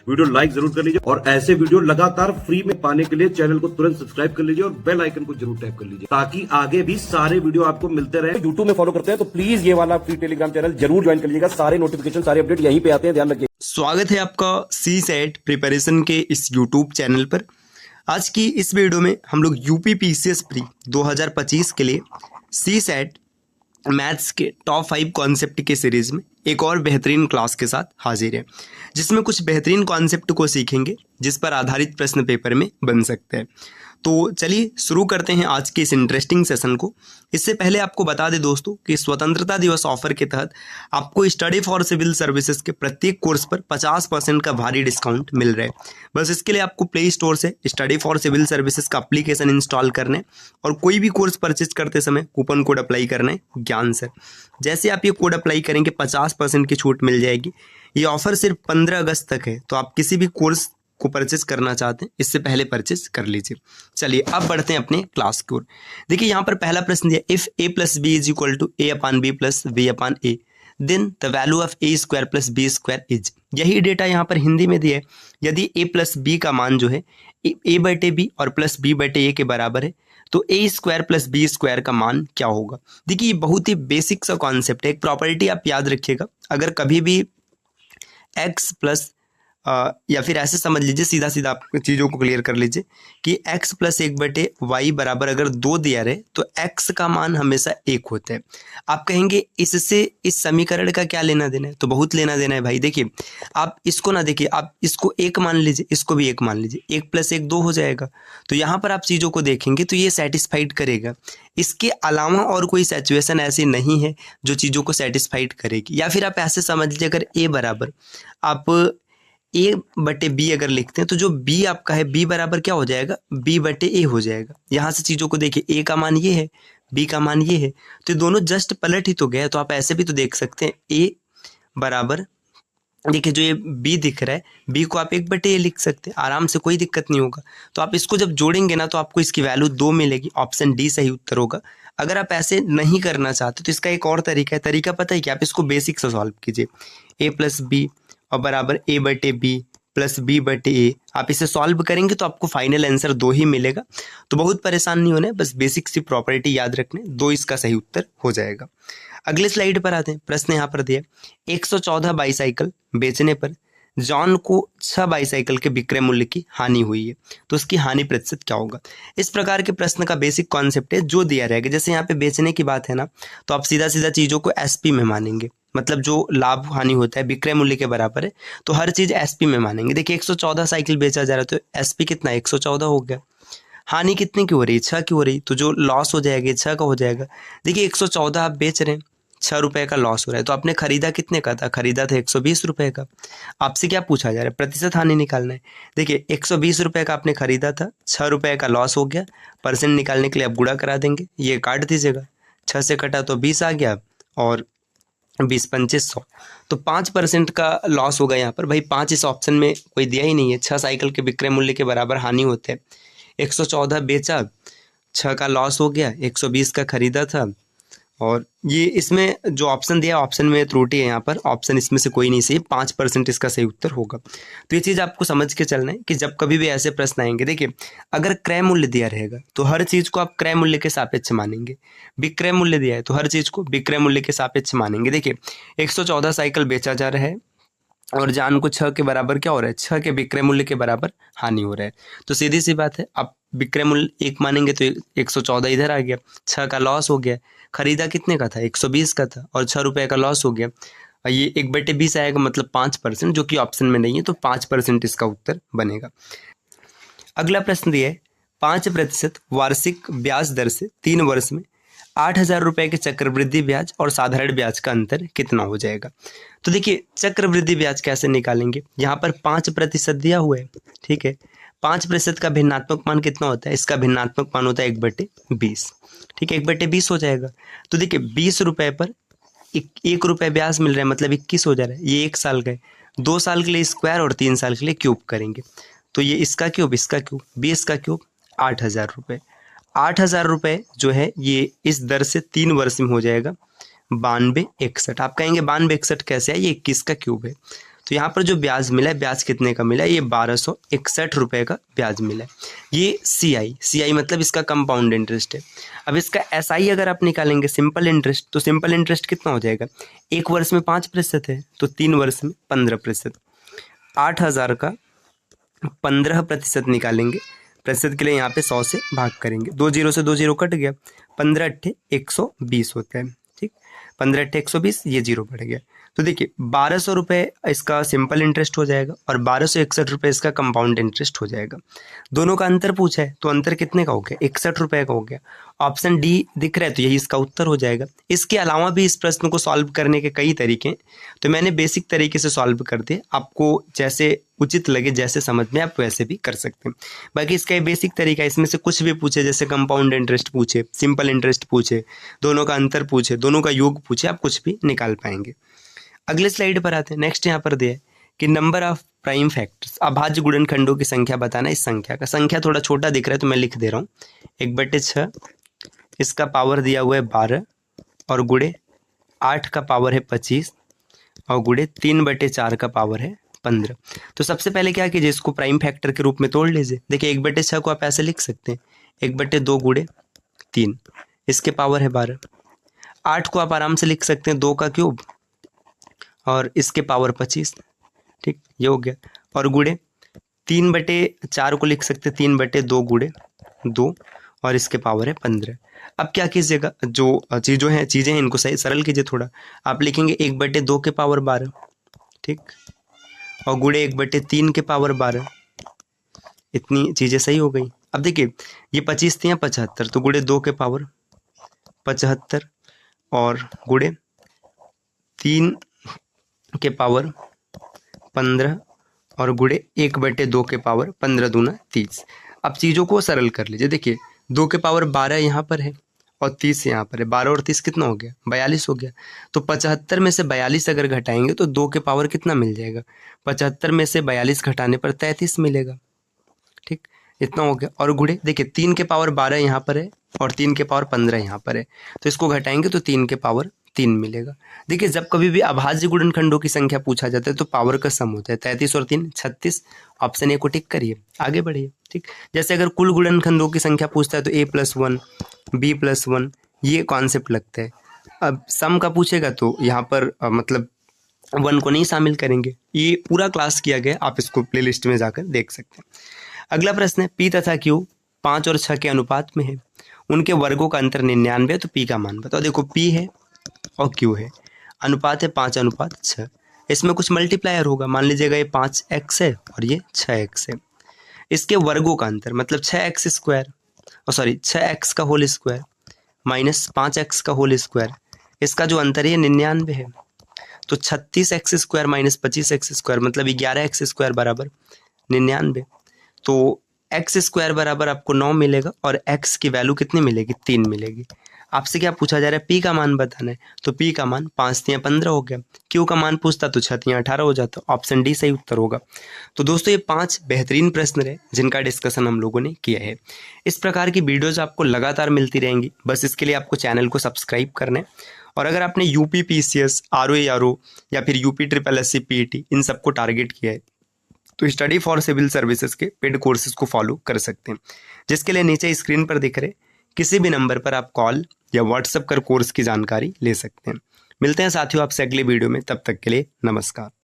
Video like जरूर कर लीजिए और ऐसे वीडियो लगातार फ्री में पाने के लिए चैनल को तुरंत सब्सक्राइब कर लीजिए और बेल आइकन को जरूर टैप कर लीजिए ताकि आगे भी सारे वीडियो आपको मिलते रहे। यूट्यूब में फॉलो करते हैं तो प्लीज ये वाला फ्री टेलीग्राम चैनल जरूर ज्वाइन कर लीजिएगा। सारे नोटिफिकेशन सारे अपडेट यहीं पे आते हैं, ध्यान रखिए। स्वागत है आपका सी सेट प्रिपरेशन के इस यूट्यूब चैनल पर। आज की इस वीडियो में हम लोग यूपी पीसीएस प्री 2025 के लिए सी सेट मैथ्स के टॉप 5 कॉन्सेप्ट के सीरीज में एक और बेहतरीन क्लास के साथ हाजिर है, जिसमें कुछ बेहतरीन कॉन्सेप्ट को सीखेंगे जिस पर आधारित प्रश्न पेपर में बन सकते हैं। तो चलिए शुरू करते हैं आज के इस इंटरेस्टिंग सेशन को। इससे पहले आपको बता दें दोस्तों कि स्वतंत्रता दिवस ऑफर के तहत आपको स्टडी फॉर सिविल सर्विसेज के प्रत्येक कोर्स पर 50% का भारी डिस्काउंट मिल रहा है। बस इसके लिए आपको प्ले स्टोर से स्टडी फॉर सिविल सर्विसेज का एप्लीकेशन इंस्टॉल करना है और कोई भी कोर्स परचेज करते समय कूपन कोड अप्लाई करना है ज्ञान सर। जैसे आप ये कोड अप्लाई करेंगे 50% की छूट मिल जाएगी। ये ऑफर सिर्फ 15 अगस्त तक है, तो आप किसी भी कोर्स को परचेस करना चाहते हैं इससे पहले परचेस कर लीजिए। चलिए अब बढ़ते हैं अपने क्लास की ओर। देखिए यहाँ पर पहला प्रश्न दिया, if a plus B is equal to a upon B plus B upon A then the value of a square plus B square is. यही डेटा यहाँ पर हिंदी में दिया है। यदि a प्लस बी का मान जो है a बटे बी और प्लस बी बटे ए के बराबर है तो a square plus B square का मान क्या होगा। देखिए ये बहुत ही बेसिक सा कॉन्सेप्ट है। एक प्रॉपर्टी आप याद रखिएगा, अगर कभी भी x प्लस या फिर ऐसे समझ लीजिए, सीधा सीधा आप चीज़ों को क्लियर कर लीजिए कि x प्लस 1/y बराबर अगर 2 दिया रहे तो x का मान हमेशा 1 होता है। आप कहेंगे इससे इस समीकरण का क्या लेना देना है, तो बहुत लेना देना है भाई। देखिए आप इसको ना देखिए, आप इसको 1 मान लीजिए, इसको भी 1 मान लीजिए, 1 + 1 2 हो जाएगा। तो यहाँ पर आप चीज़ों को देखेंगे तो ये सेटिस्फाइड करेगा। इसके अलावा और कोई सिचुएशन ऐसी नहीं है जो चीज़ों को सेटिस्फाइड करेगी। या फिर आप ऐसे समझ लीजिए, अगर a बराबर आप a बटे b अगर लिखते हैं तो जो b आपका है b बराबर क्या हो जाएगा, b बटे a हो जाएगा। यहाँ से चीज़ों को देखिए, a का मान ये है, b का मान ये है, तो दोनों जस्ट पलट ही तो गए। तो आप ऐसे भी तो देख सकते हैं, a बराबर, देखिए जो ये b दिख रहा है, b को आप 1/a लिख सकते हैं, आराम से, कोई दिक्कत नहीं होगा। तो आप इसको जब जोड़ेंगे ना तो आपको इसकी वैल्यू 2 मिलेगी। ऑप्शन डी सही उत्तर होगा। अगर आप ऐसे नहीं करना चाहते तो इसका एक और तरीका है। तरीका पता है कि आप इसको बेसिक से सॉल्व कीजिए, a प्लस बी और बराबर a बटे बी प्लस बी बटे ए। आप इसे सॉल्व करेंगे तो आपको फाइनल आंसर 2 ही मिलेगा। तो बहुत परेशान नहीं होना है, बस बेसिक सी प्रॉपर्टी याद रखने, 2 इसका सही उत्तर हो जाएगा। अगले स्लाइड पर आते हैं। प्रश्न यहाँ पर दिया, 114 बाईसाइकिल बेचने पर जॉन को 6 बाईसाइकिल के विक्रय मूल्य की हानि हुई है, तो उसकी हानि प्रतिशत क्या होगा। इस प्रकार के प्रश्न का बेसिक कॉन्सेप्ट है जो दिया रहेगा। जैसे यहाँ पे बेचने की बात है ना, तो आप सीधा सीधा चीज़ों को एसपी में मानेंगे, मतलब जो लाभ हानि होता है विक्रय मूल्य के बराबर है, तो हर चीज़ एसपी में मानेंगे। देखिए 114 साइकिल बेचा जा रहा है तो एसपी कितना, 114 हो गया। हानि कितने की हो रही है, 6 की हो रही, तो जो लॉस हो जाएगा 6 का हो जाएगा। देखिए 114 आप बेच रहे हैं, 6 रुपये का लॉस हो रहा है, तो आपने खरीदा कितने का था, खरीदा था 120 रुपये का। आपसे क्या पूछा जा रहा है, प्रतिशत हानि निकालना है। देखिए 120 रुपये का आपने खरीदा था, 6 रुपये का लॉस हो गया। परसेंट निकालने के लिए आप गुणा करा देंगे, ये काट दीजिएगा, 6 से कटा तो 20 आ गया और 20 25 100, तो 5% का लॉस होगा यहाँ पर। भाई 5 इस ऑप्शन में कोई दिया ही नहीं है। 6 साइकिल के विक्रय मूल्य के बराबर हानि होते हैं। 114 बेचा, 6 का लॉस हो गया, 120 का खरीदा था, और ये इसमें जो ऑप्शन दिया ऑप्शन में त्रुटि है। यहाँ पर ऑप्शन इसमें से कोई नहीं सही, 5% इसका सही उत्तर होगा। तो ये चीज़ आपको समझ के चलना है कि जब कभी भी ऐसे प्रश्न आएंगे, देखिए अगर क्रय मूल्य दिया रहेगा तो हर चीज़ को आप क्रय मूल्य के सापेक्ष मानेंगे। विक्रय मूल्य दिया है तो हर चीज़ को विक्रय मूल्य के सापेक्ष मानेंगे। देखिए 114 साइकिल बेचा जा रहा है और जान को 6 के बराबर क्या हो रहा है, 6 के विक्रय मूल्य के बराबर हानि हो रहा है। तो सीधी सी बात है, आप विक्रय मूल्य 1 मानेंगे तो 114 इधर आ गया, 6 का लॉस हो गया। खरीदा कितने का था, 120 का था, और 6 रुपये का लॉस हो गया। ये 1/20 आएगा, मतलब 5%, जो कि ऑप्शन में नहीं है, तो 5% इसका उत्तर बनेगा। अगला प्रश्न दिया है, 5% वार्षिक ब्याज दर से 3 वर्ष में 8,000 रुपये के चक्रवृद्धि ब्याज और साधारण ब्याज का अंतर कितना हो जाएगा। तो देखिए चक्रवृद्धि ब्याज कैसे निकालेंगे, यहाँ पर 5% दिया हुआ है, ठीक है। 5% का भिन्नात्मक मान कितना होता है, इसका भिन्नात्मक मान होता है 1/20, ठीक है, 1/20 हो जाएगा। तो देखिए 20 रुपये पर 1 रुपये ब्याज मिल रहा है, मतलब 21 हो जा रहा है। ये 1 साल का है, 2 साल के लिए स्क्वायर और 3 साल के लिए क्यूब करेंगे, तो ये इसका क्यूब, इसका क्यूब, 20 का क्यूब 8,000 रुपये। 8,000 रुपये जो है ये इस दर से 3 वर्ष में हो जाएगा 9261। आप कहेंगे 9261 कैसे है, ये 21 का क्यूब है। तो यहाँ पर जो ब्याज मिला है, ब्याज कितने का मिला है, ये 1261 रुपये का ब्याज मिला है। ये CI मतलब इसका कंपाउंड इंटरेस्ट है। अब इसका SI अगर आप निकालेंगे सिंपल इंटरेस्ट, तो सिंपल इंटरेस्ट कितना हो जाएगा, 1 वर्ष में 5% है तो 3 वर्ष में 15%। 8,000 का 15% निकालेंगे, प्रतिशत के लिए यहाँ पे 100 से भाग करेंगे, 2 जीरो से 2 जीरो कट गया, 15 अट्ठे 120 होता है। ठीक, 15 अट्ठे 120, ये जीरो बढ़ गया। तो देखिए 1200 रुपये इसका सिंपल इंटरेस्ट हो जाएगा और 1261 रुपये इसका कंपाउंड इंटरेस्ट हो जाएगा। दोनों का अंतर पूछा है तो अंतर कितने का हो गया, 61 रुपये का हो गया। ऑप्शन डी दिख रहा है तो यही इसका उत्तर हो जाएगा। इसके अलावा भी इस प्रश्न को सॉल्व करने के कई तरीके हैं, तो मैंने बेसिक तरीके से सॉल्व कर दिए, आपको जैसे उचित लगे, जैसे समझ में आप वैसे भी कर सकते हैं। बाकी इसका ये बेसिक तरीका है, इसमें से कुछ भी पूछे, जैसे कंपाउंड इंटरेस्ट पूछे, सिंपल इंटरेस्ट पूछे, दोनों का अंतर पूछे, दोनों का योग पूछे, आप कुछ भी निकाल पाएंगे। अगले स्लाइड पर आते हैं। नेक्स्ट यहाँ पर दिया है कि नंबर ऑफ प्राइम फैक्टर्स, अभाज्य गुणनखंडों की संख्या बताना। इस संख्या का संख्या थोड़ा छोटा दिख रहा है तो मैं लिख दे रहा हूँ, 1/6, इसका पावर दिया हुआ है 12 और गुणे 8 का पावर है 25 और गुणे 3/4 का पावर है 15। तो सबसे पहले क्या कीजिए, इसको प्राइम फैक्टर के रूप में तोड़ लीजिए। देखिए 1/6 को आप ऐसे लिख सकते हैं, 1/2 गुणे 3, इसके पावर है 12। 8 को आप आराम से लिख सकते हैं 2 का क्यूब और इसके पावर 25। ठीक, ये हो गया। और गुणे 3/4 को लिख सकते हैं 3/2 गुणे 2 और इसके पावर है 15। अब क्या कीजिएगा, जो चीज़ें हैं इनको सही सरल कीजिए थोड़ा। आप लिखेंगे 1/2 के पावर 12, ठीक, और गुणे 1/3 के पावर 12। इतनी चीज़ें सही हो गई। अब देखिए ये 25 थी 75, तो गुणे 2 के पावर 75 और गुणे 3 के पावर 15 और गुणे 1/2 के पावर 15 दूना 30। अब चीज़ों को सरल कर लीजिए। देखिए 2 के पावर 12 यहाँ पर है और 30 यहाँ पर है, 12 और 30 कितना हो गया, 42 हो गया। तो 75 में से 42 अगर घटाएंगे तो 2 के पावर कितना मिल जाएगा, 75 में से 42 घटाने पर 33 मिलेगा। ठीक, इतना हो गया। और गुणे देखिए 3 के पावर 12 यहाँ पर है और 3 के पावर 15 यहाँ पर है, तो इसको घटाएंगे तो 3 के पावर 3 मिलेगा। देखिए जब कभी भी अभाज्य गुणनखंडों की संख्या पूछा जाता है तो पावर का सम होता है, 33 और 3 36। ऑप्शन ए को टिक करिए, आगे बढ़िए। ठीक, जैसे अगर कुल गुणनखंडों की संख्या पूछता है तो A+1 B+1 ये कॉन्सेप्ट लगता है। अब सम का पूछेगा तो यहाँ पर मतलब 1 को नहीं शामिल करेंगे। ये पूरा क्लास किया गया, आप इसको प्लेलिस्ट में जाकर देख सकते हैं। अगला प्रश्न है, P तथा Q 5 और 6 के अनुपात में है, उनके वर्गों का अंतर 99 तो P का मान बताओ। देखो P है और Q है, अनुपात है 5:6। इसमें कुछ मल्टीप्लायर होगा, मान लीजिएगा ये 5x है और ये 6x है। इसके वर्गों का अंतर मतलब 6x का होल स्क्वायर माइनस 5x का होल स्क्वायर, इसका जो अंतर है 99 है। तो 36x² माइनस 25x² मतलब 11x² बराबर 99। तो x² बराबर आपको 9 मिलेगा और x की वैल्यू कितनी मिलेगी, 3 मिलेगी। आपसे क्या पूछा जा रहा है, P का मान बताना है, तो P का मान 5 × 15 हो गया। Q का मान पूछता तो 6 × 18 हो जाता। ऑप्शन डी सही उत्तर होगा। तो दोस्तों ये 5 बेहतरीन प्रश्न रहे जिनका डिस्कशन हम लोगों ने किया है। इस प्रकार की वीडियोज आपको लगातार मिलती रहेंगी, बस इसके लिए आपको चैनल को सब्सक्राइब करना है। और अगर आपने UP PCS ROA या फिर UP SSSC PET इन सबको टारगेट किया है तो स्टडी फॉर सिविल सर्विसेज के पेड कोर्सेज को फॉलो कर सकते हैं, जिसके लिए नीचे स्क्रीन पर दिख रहे किसी भी नंबर पर आप कॉल या व्हाट्सएप कर कोर्स की जानकारी ले सकते हैं। मिलते हैं साथियों आपसे अगले वीडियो में, तब तक के लिए नमस्कार।